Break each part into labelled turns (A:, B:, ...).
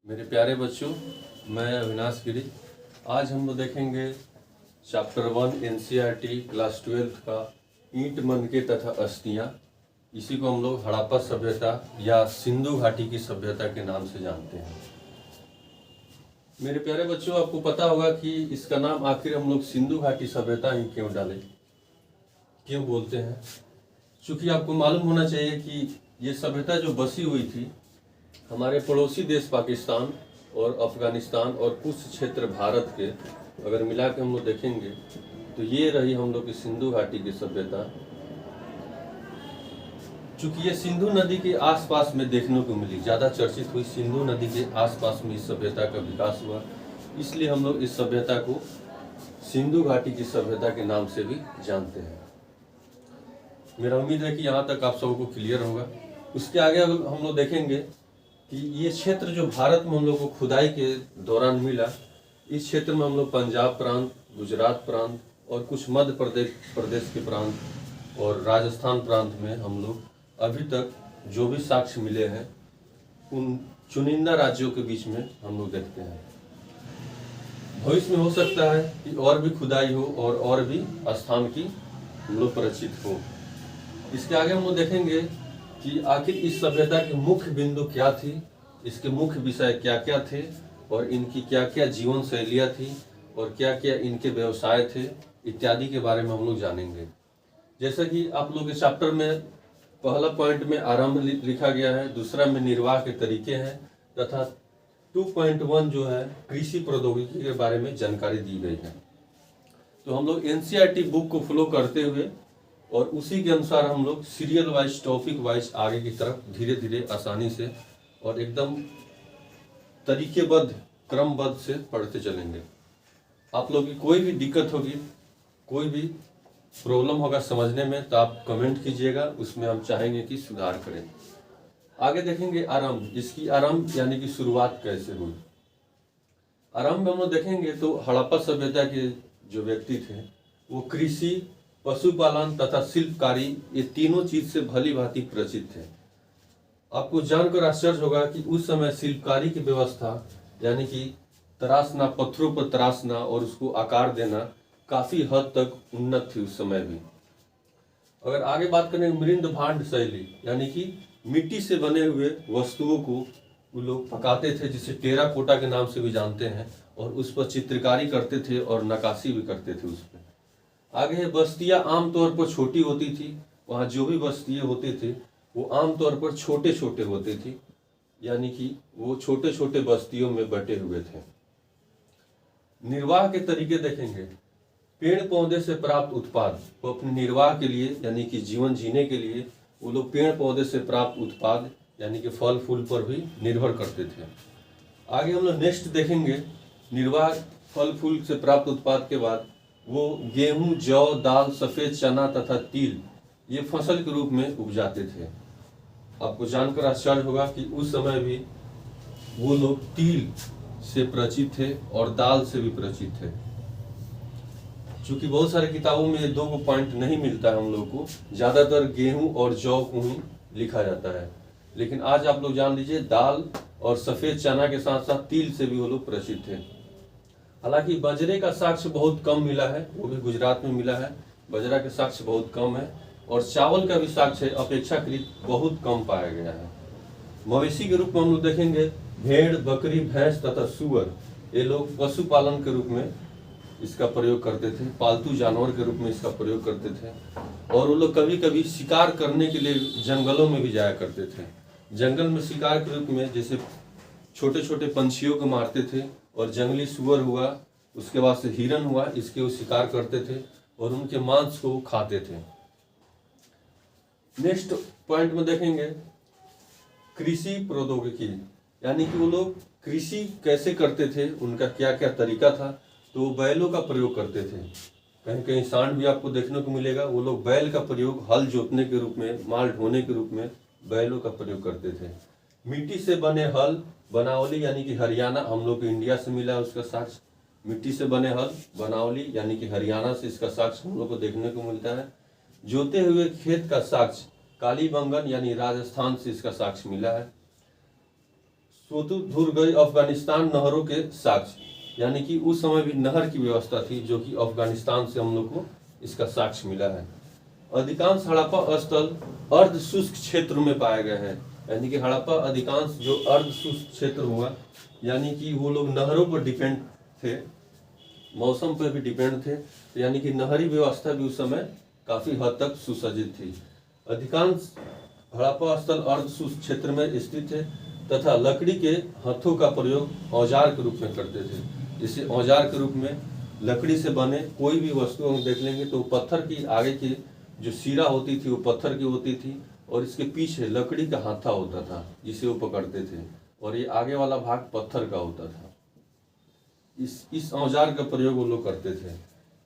A: मेरे प्यारे बच्चों, मैं अविनाश गिरी। आज हम लोग देखेंगे चैप्टर 1 एनसीईआरटी क्लास 12 का ईंट मनके तथा अस्थियां। इसी को हम लोग हड़प्पा सभ्यता या सिंधु घाटी की सभ्यता के नाम से जानते हैं। मेरे प्यारे बच्चों, आपको पता होगा कि इसका नाम आखिर हम लोग सिंधु घाटी सभ्यता ही क्यों डाले, क्यों बोलते हैं। चूँकि आपको मालूम होना चाहिए कि ये सभ्यता जो बसी हुई थी हमारे पड़ोसी देश पाकिस्तान और अफगानिस्तान और कुछ क्षेत्र भारत के अगर मिला के हम लोग देखेंगे तो ये रही हम लोग की सिंधु घाटी की सभ्यता। चूँकि ये सिंधु नदी के आसपास में देखने को मिली, ज़्यादा चर्चित हुई सिंधु नदी के आसपास में इस सभ्यता का विकास हुआ, इसलिए हम लोग इस सभ्यता को सिंधु घाटी की सभ्यता के नाम से भी जानते हैं। मेरा उम्मीद है कि यहाँ तक आप सबको क्लियर होगा। उसके आगे हम लोग देखेंगे कि ये क्षेत्र जो भारत में हम लोग को खुदाई के दौरान मिला, इस क्षेत्र में हम लोग पंजाब प्रांत, गुजरात प्रांत और कुछ मध्य प्रदेश के प्रांत और राजस्थान प्रांत में हम लोग अभी तक जो भी साक्ष्य मिले हैं उन चुनिंदा राज्यों के बीच में हम लोग देखते हैं। भविष्य में हो सकता है कि और भी खुदाई हो और भी स्थान की हम लोग परिचित हो। इसके आगे हम लोग देखेंगे कि आखिर इस सभ्यता के मुख्य बिंदु क्या थी, इसके मुख्य विषय क्या क्या थे और इनकी क्या क्या जीवन शैलियाँ थी और क्या क्या इनके व्यवसाय थे इत्यादि के बारे में हम लोग जानेंगे। जैसा कि आप लोग के चैप्टर में पहला पॉइंट में आरंभ लिखा गया है, दूसरा में निर्वाह के तरीके हैं तथा 2.1 जो है कृषि प्रौद्योगिकी के बारे में जानकारी दी गई है। तो हम लोग एनसीईआरटी बुक को फॉलो करते हुए और उसी के अनुसार हम लोग सीरियल वाइज, टॉपिक वाइज आगे की तरफ धीरे धीरे आसानी से और एकदम तरीकेबद्ध, क्रमबद्ध से पढ़ते चलेंगे। आप लोग की कोई भी दिक्कत होगी, कोई भी प्रॉब्लम होगा समझने में तो आप कमेंट कीजिएगा, उसमें हम चाहेंगे कि सुधार करें। आगे देखेंगे आरंभ, इसकी आरंभ यानी कि शुरुआत कैसे हुई। आरंभ हम लोग देखेंगे तो हड़प्पा सभ्यता के जो व्यक्ति थे वो कृषि, पशुपालन तथा शिल्पकारी, ये तीनों चीज से भली भांति परिचित थे। आपको जानकर आश्चर्य होगा कि उस समय शिल्पकारी की व्यवस्था यानी कि तराशना, पत्थरों पर तराशना और उसको आकार देना काफी हद तक उन्नत थी उस समय भी। अगर आगे बात करें मृद भांड शैली यानी कि मिट्टी से बने हुए वस्तुओं को वो लोग पकाते थे, जिसे टेराकोटा के नाम से भी जानते हैं, और उस पर चित्रकारी करते थे और नक्काशी भी करते थे उस पर। आगे बस्तियां आमतौर पर छोटी होती थी, वहाँ जो भी बस्तियां होते थे वो आमतौर पर छोटे छोटे होते थे, यानी कि वो छोटे छोटे बस्तियों में बटे हुए थे। निर्वाह के तरीके देखेंगे, पेड़ पौधे से प्राप्त उत्पाद, वो अपने निर्वाह के लिए यानी कि जीवन जीने के लिए वो लोग पेड़ पौधे से प्राप्त उत्पाद यानी कि फल फूल पर भी निर्भर करते थे। आगे हम लोग नेक्स्ट देखेंगे, निर्वाह फल फूल से प्राप्त उत्पाद के बाद वो गेहूं, जौ, दाल, सफेद चना तथा तिल ये फसल के रूप में उपजाते थे। आपको जानकर आश्चर्य होगा कि उस समय भी वो लोग तिल से परिचित थे और दाल से भी परिचित थे। चूंकि बहुत सारे किताबों में ये दो पॉइंट नहीं मिलता है हम लोग को, ज्यादातर गेहूं और जौ को ही लिखा जाता है, लेकिन आज आप लोग जान लीजिए दाल और सफेद चना के साथ साथ तिल से भी वो लोग परिचित थे। हालांकि बाजरे का साक्ष्य बहुत कम मिला है, वो भी गुजरात में मिला है, बाजरा के साक्ष्य बहुत कम है, और चावल का भी साक्ष्य अपेक्षाकृत बहुत कम पाया गया है। मवेशी के रूप में हम लोग देखेंगे भेड़, बकरी, भैंस तथा सुअर, ये लोग पशुपालन के रूप में इसका प्रयोग करते थे, पालतू जानवर के रूप में इसका प्रयोग करते थे, और वो लोग कभी कभी शिकार करने के लिए जंगलों में भी जाया करते थे। जंगल में शिकार के रूप में जैसे छोटे छोटे पंछियों को मारते थे, और जंगली सुअर हुआ, उसके बाद से हिरन हुआ, इसके वो शिकार करते थे और उनके मांस को खाते थे। नेक्स्ट पॉइंट में देखेंगे कृषि प्रौद्योगिकी, यानी कि वो लोग कृषि कैसे करते थे, उनका क्या क्या तरीका था। तो वो बैलों का प्रयोग करते थे, कहीं कहीं सांड भी आपको देखने को मिलेगा। वो लोग बैल का प्रयोग हल जोतने के रूप में, माल ढोने के रूप में बैलों का प्रयोग करते थे। मिट्टी से बने हल, बनावली यानी कि हरियाणा, हम लोग इंडिया से मिला है उसका साक्ष्य। मिट्टी से बने हल, बनावली यानी कि हरियाणा से इसका साक्ष्य हम लोग को देखने को मिलता है। जोते हुए खेत का साक्ष्य कालीबंगन यानी राजस्थान से इसका साक्ष्य मिला है। सुदूर गई अफगानिस्तान नहरों के साक्ष्य, यानी कि उस समय भी नहर की व्यवस्था थी जो कि अफगानिस्तान से हम लोग को इसका साक्ष्य मिला है। अधिकांश हड़प्पा स्थल अर्ध शुष्क क्षेत्र में पाए गए हैं, यानी कि हड़प्पा अधिकांश जो अर्ध शुष्क क्षेत्र हुआ, यानी कि वो लोग नहरों पर डिपेंड थे, मौसम पर भी डिपेंड थे, यानी कि नहरी व्यवस्था भी उस समय काफी हद तक सुसज्जित थी। अधिकांश हड़प्पा स्थल अर्ध शुष्क क्षेत्र में स्थित थे तथा लकड़ी के हथों का प्रयोग औजार के रूप में करते थे। जैसे औजार के रूप में लकड़ी से बने कोई भी वस्तु हम देख लेंगे तो पत्थर की आगे की जो सिरा होती थी वो पत्थर की होती थी और इसके पीछे लकड़ी का हाथा होता था जिसे वो पकड़ते थे, और ये आगे वाला भाग पत्थर का होता था। इस औजार का प्रयोग वो लोग करते थे।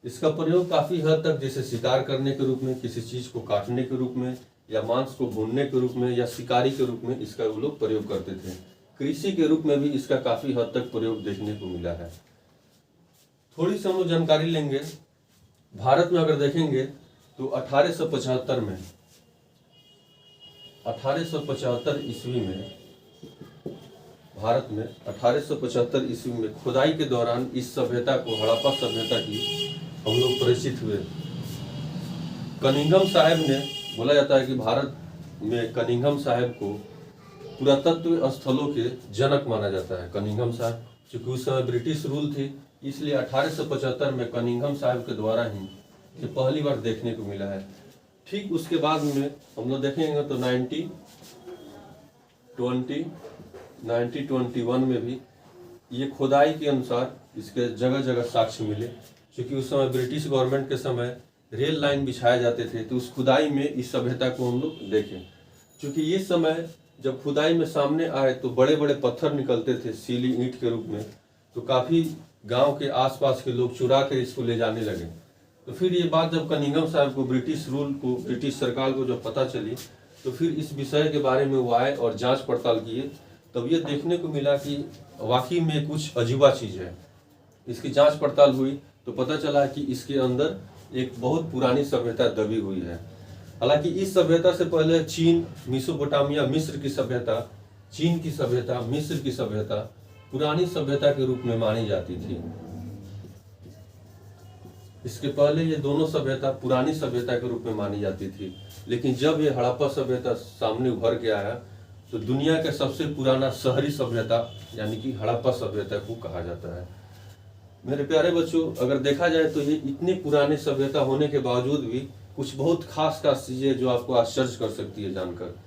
A: इसका प्रयोग काफी हद तक जैसे शिकार करने के रूप में, किसी चीज को काटने के रूप में, या मांस को भूनने के रूप में, या शिकारी के रूप में इसका वो लोग प्रयोग करते थे। कृषि के रूप में भी इसका काफी हद तक प्रयोग देखने को मिला है। थोड़ी सी हम लोग जानकारी लेंगे। भारत में अगर देखेंगे तो 1875 ईस्वी में भारत में 1875 ईस्वी में खुदाई के दौरान इस सभ्यता को, हड़प्पा सभ्यता की हम लोग परिचित हुए। कनिंघम साहब ने, बोला जाता है कि भारत में कनिंघम साहब को पुरातत्व स्थलों के जनक माना जाता है। कनिंघम साहब, चूंकि उस समय ब्रिटिश रूल थी, इसलिए 1875 में कनिंघम साहब के द्वारा ही ये पहली बार देखने को मिला है। ठीक उसके बाद में हम लोग देखेंगे तो 1921 में भी ये खुदाई के अनुसार इसके जगह जगह साक्ष्य मिले। क्योंकि उस समय ब्रिटिश गवर्नमेंट के समय रेल लाइन बिछाए जाते थे, तो उस खुदाई में इस सभ्यता को हम लोग देखें। क्योंकि ये समय जब खुदाई में सामने आए तो बड़े बड़े पत्थर निकलते थे सीली ईंट के रूप में, तो काफ़ी गांव के आसपास के लोग चुरा कर इसको ले जाने लगे। तो फिर ये बात जब कनिंघम साहब को, ब्रिटिश सरकार को जब पता चली, तो फिर इस विषय के बारे में वो आए और जांच पड़ताल किए। तब ये देखने को मिला कि वाकई में कुछ अजीबा चीज़ है। इसकी जांच पड़ताल हुई तो पता चला कि इसके अंदर एक बहुत पुरानी सभ्यता दबी हुई है। हालांकि इस सभ्यता से पहले चीन, मेसोपोटामिया, मिस्र की सभ्यता, चीन की सभ्यता, मिस्र की सभ्यता पुरानी सभ्यता के रूप में मानी जाती थी। इसके पहले ये दोनों सभ्यता पुरानी सभ्यता के रूप में मानी जाती थी। लेकिन जब ये हड़प्पा सभ्यता सामने उभर के आया तो दुनिया के सबसे पुराना शहरी सभ्यता यानी कि हड़प्पा सभ्यता को कहा जाता है। मेरे प्यारे बच्चों, अगर देखा जाए तो ये इतनी पुरानी सभ्यता होने के बावजूद भी कुछ बहुत खास चीजें जो आपको आश्चर्य कर सकती है जानकर।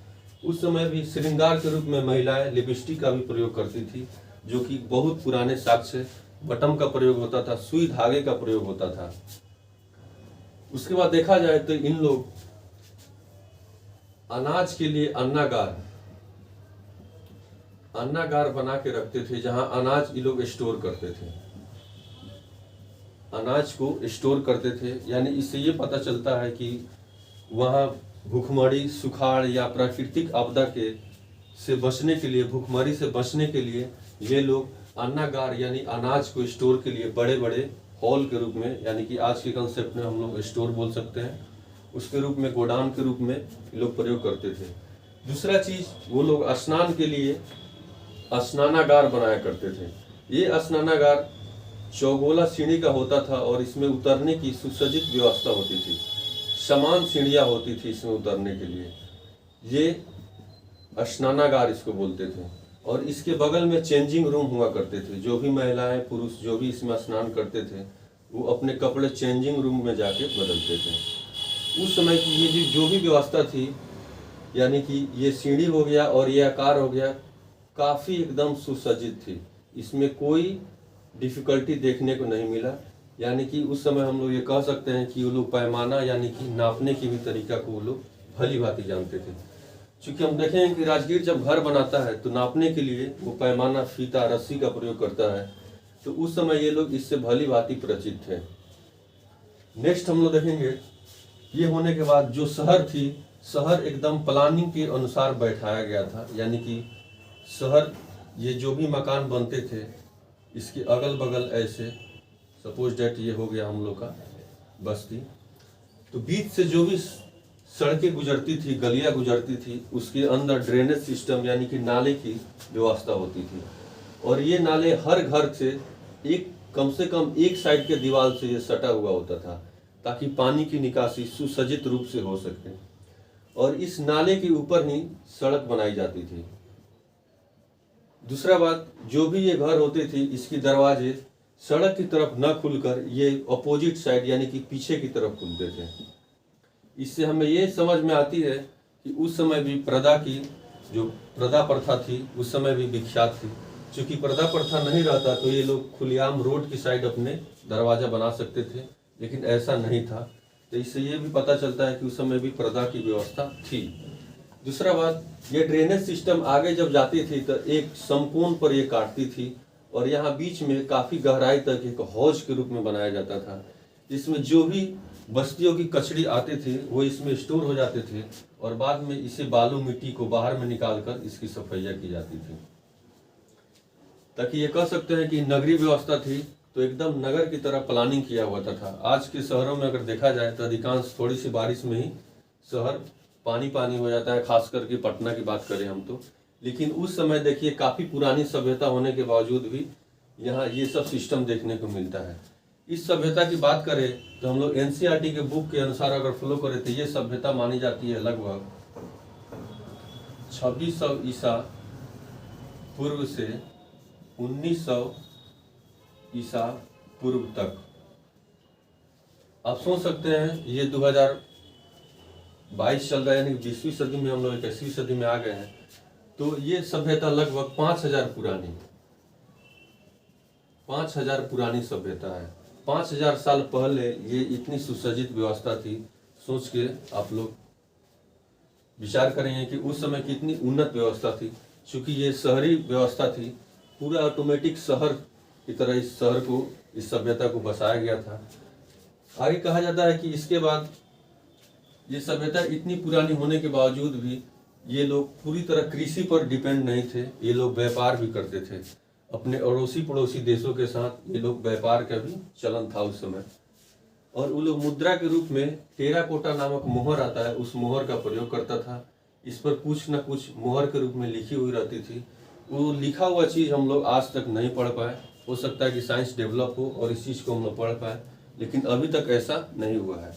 A: उस समय भी श्रृंगार के रूप में महिलाएं लिपस्टिक का भी प्रयोग करती थी, जो कि बहुत पुराने साक्ष्य। बटम का प्रयोग होता था, सुई धागे का प्रयोग होता था। उसके बाद देखा जाए तो इन लोग अनाज के लिए अन्नागार बना के रखते थे, जहां अनाज ये लोग स्टोर करते थे, अनाज को स्टोर करते थे। यानी इससे ये पता चलता है कि वहाँ भूखमरी, सुखाड़ या प्राकृतिक आपदा के से बचने के लिए, भूखमरी से बचने के लिए ये लोग अन्नागार यानी अनाज को स्टोर के लिए बड़े बड़े हॉल के रूप में, यानी कि आज के कंसेप्ट में हम लोग स्टोर बोल सकते हैं, उसके रूप में, गोडाउन के रूप में लोग प्रयोग करते थे। दूसरा चीज, वो लोग स्नान के लिए स्नानागार बनाया करते थे। ये स्नानागार चौगोला सीढ़ी का होता था और इसमें उतरने की सुसज्जित व्यवस्था होती थी। समान सीढ़ियाँ होती थी इसमें उतरने के लिए। ये स्नानागार इसको बोलते थे। और इसके बगल में चेंजिंग रूम हुआ करते थे। जो भी महिलाएं, पुरुष जो भी इसमें स्नान करते थे वो अपने कपड़े चेंजिंग रूम में जाके बदलते थे। उस समय की ये जो भी व्यवस्था थी, यानी कि ये सीढ़ी हो गया और ये आकार हो गया, काफ़ी एकदम सुसज्जित थी। इसमें कोई डिफिकल्टी देखने को नहीं मिला। यानी कि उस समय हम लोग ये कह सकते हैं कि वो लोग पैमाना यानी कि नापने की भी तरीका को वो लोग भली भांति जानते थे। क्योंकि हम देखें कि राजगीर जब घर बनाता है तो नापने के लिए वो पैमाना, फीता, रस्सी का प्रयोग करता है। तो उस समय ये लोग इससे भली भांति परिचित थे। नेक्स्ट हम लोग देखेंगे, ये होने के बाद जो शहर थी, शहर एकदम प्लानिंग के अनुसार बैठाया गया था। यानी कि शहर, ये जो भी मकान बनते थे इसके अगल बगल ऐसे, सपोज डेट ये हो गया हम लोग का बस्ती, तो बीच से जो भी सड़कें गुजरती थी, गलियां गुजरती थी, उसके अंदर ड्रेनेज सिस्टम यानी कि नाले की व्यवस्था होती थी। और ये नाले हर घर से एक कम से कम एक साइड के दीवार से ये सटा हुआ होता था, ताकि पानी की निकासी सुसज्जित रूप से हो सके। और इस नाले के ऊपर ही सड़क बनाई जाती थी। दूसरा बात, जो भी ये घर होते थे, इसके दरवाजे सड़क की तरफ न खुलकर ये अपोजिट साइड यानी कि पीछे की तरफ खुलते थे। इससे हमें ये समझ में आती है कि उस समय भी प्रदा प्रथा थी, उस समय भी विख्यात थी। क्योंकि प्रदा प्रथा नहीं रहता तो ये लोग खुलेआम रोड की साइड अपने दरवाजा बना सकते थे, लेकिन ऐसा नहीं था। तो इससे ये भी पता चलता है कि उस समय भी प्रदा की व्यवस्था थी। दूसरा बात, ये ड्रेनेज सिस्टम आगे जब जाती थी तो एक समकोण पर ये काटती थी, और यहाँ बीच में काफी गहराई तक एक हौज के रूप में बनाया जाता था, जिसमें जो भी बस्तियों की कचड़ी आते थे वो इसमें स्टोर हो जाते थे, और बाद में इसे बालू मिट्टी को बाहर में निकालकर इसकी सफाइया की जाती थी। ताकि ये कह सकते हैं कि नगरीय व्यवस्था थी तो एकदम नगर की तरह प्लानिंग किया हुआ था। आज के शहरों में अगर देखा जाए तो अधिकांश थोड़ी सी बारिश में ही शहर पानी पानी हो जाता है, खास करके पटना की बात करें हम तो। लेकिन उस समय देखिए काफी पुरानी सभ्यता होने के बावजूद भी यहाँ ये सब सिस्टम देखने को मिलता है। इस सभ्यता की बात करें तो हम लोग एनसीईआरटी के बुक के अनुसार अगर फॉलो करें तो ये सभ्यता मानी जाती है लगभग 2600 ईसा पूर्व से 1900 ईसा पूर्व तक। आप सोच सकते हैं ये 2022 चल रहा है, यानी 20वीं सदी में हम लोग 21वीं सदी में आ गए हैं। तो ये सभ्यता लगभग 5000 पुरानी सभ्यता है। 5000 साल पहले ये इतनी सुसज्जित व्यवस्था थी। सोच के आप लोग विचार करेंगे कि उस समय कितनी उन्नत व्यवस्था थी। चूंकि ये शहरी व्यवस्था थी, पूरा ऑटोमेटिक शहर की तरह इस शहर को, इस सभ्यता को बसाया गया था। आगे कहा जाता है कि इसके बाद ये सभ्यता इतनी पुरानी होने के बावजूद भी ये लोग पूरी तरह कृषि पर डिपेंड नहीं थे। ये लोग व्यापार भी करते थे अपने अड़ोसी पड़ोसी देशों के साथ। ये लोग व्यापार का भी चलन था उस समय। और वो लोग मुद्रा के रूप में टेराकोटा नामक मोहर आता है, उस मोहर का प्रयोग करता था। इस पर कुछ न कुछ मोहर के रूप में लिखी हुई रहती थी। वो लिखा हुआ चीज़ हम लोग आज तक नहीं पढ़ पाए। हो सकता है कि साइंस डेवलप हो और इस चीज़ को हम लोग पढ़ पाए, लेकिन अभी तक ऐसा नहीं हुआ है।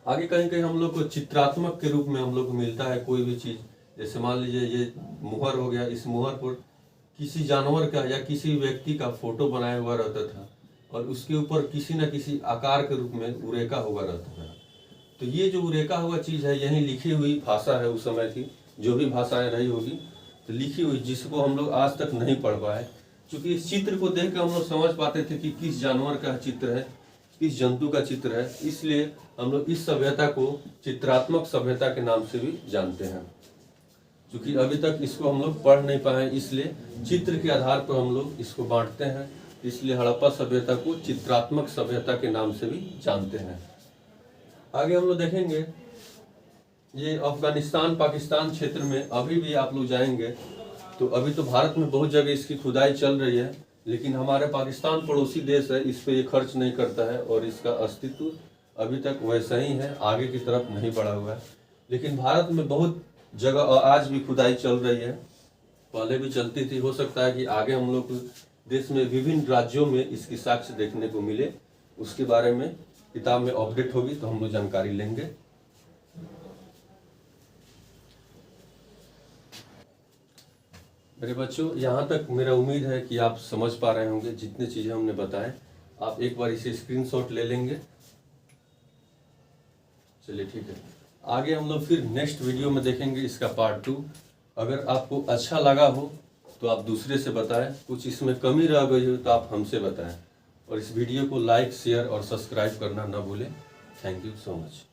A: आगे कहीं कहीं हम लोग को चित्रात्मक के रूप में हम लोग को मिलता है कोई भी चीज़। जैसे मान लीजिए ये मोहर हो गया, इस मोहर पर किसी जानवर का या किसी व्यक्ति का फोटो बनाया हुआ रहता था, और उसके ऊपर किसी न किसी आकार के रूप में उरेका हुआ रहता था। तो ये जो उरेका हुआ चीज़ है, यही लिखी हुई भाषा है उस समय की, जो भी भाषाएं रही होगी, तो लिखी हुई, जिसको हम लोग आज तक नहीं पढ़ पाए। क्योंकि इस चित्र को देख कर हम लोग समझ पाते थे कि किस जानवर का चित्र है, किस जंतु का चित्र है। इसलिए हम लोग इस सभ्यता को चित्रात्मक सभ्यता के नाम से भी जानते हैं। क्योंकि अभी तक इसको हम लोग पढ़ नहीं पाए, इसलिए चित्र के आधार पर हम लोग इसको बांटते हैं। इसलिए हड़प्पा सभ्यता को चित्रात्मक सभ्यता के नाम से भी जानते हैं। आगे हम लोग देखेंगे, ये अफगानिस्तान पाकिस्तान क्षेत्र में अभी भी आप लोग जाएंगे तो अभी तो भारत में बहुत जगह इसकी खुदाई चल रही है, लेकिन हमारे पाकिस्तान पड़ोसी देश है, इस पे ये खर्च नहीं करता है और इसका अस्तित्व अभी तक वैसा ही है, आगे की तरफ नहीं बढ़ा हुआ है। लेकिन भारत में बहुत जगह आज भी खुदाई चल रही है, पहले भी चलती थी। हो सकता है कि आगे हम लोग देश में विभिन्न राज्यों में इसकी साक्ष्य देखने को मिले। उसके बारे में किताब में अपडेट होगी तो हम लोग जानकारी लेंगे। मेरे बच्चों, यहाँ तक मेरा उम्मीद है कि आप समझ पा रहे होंगे जितने चीज़ें हमने बताए। आप एक बार इसे स्क्रीनशॉट ले लेंगे। चलिए ठीक है, आगे हम लोग फिर नेक्स्ट वीडियो में देखेंगे इसका पार्ट 2। अगर आपको अच्छा लगा हो तो आप दूसरे से बताएं, कुछ इसमें कमी रह गई हो तो आप हमसे बताएं, और इस वीडियो को लाइक, शेयर और सब्सक्राइब करना ना भूलें। Thank you so much.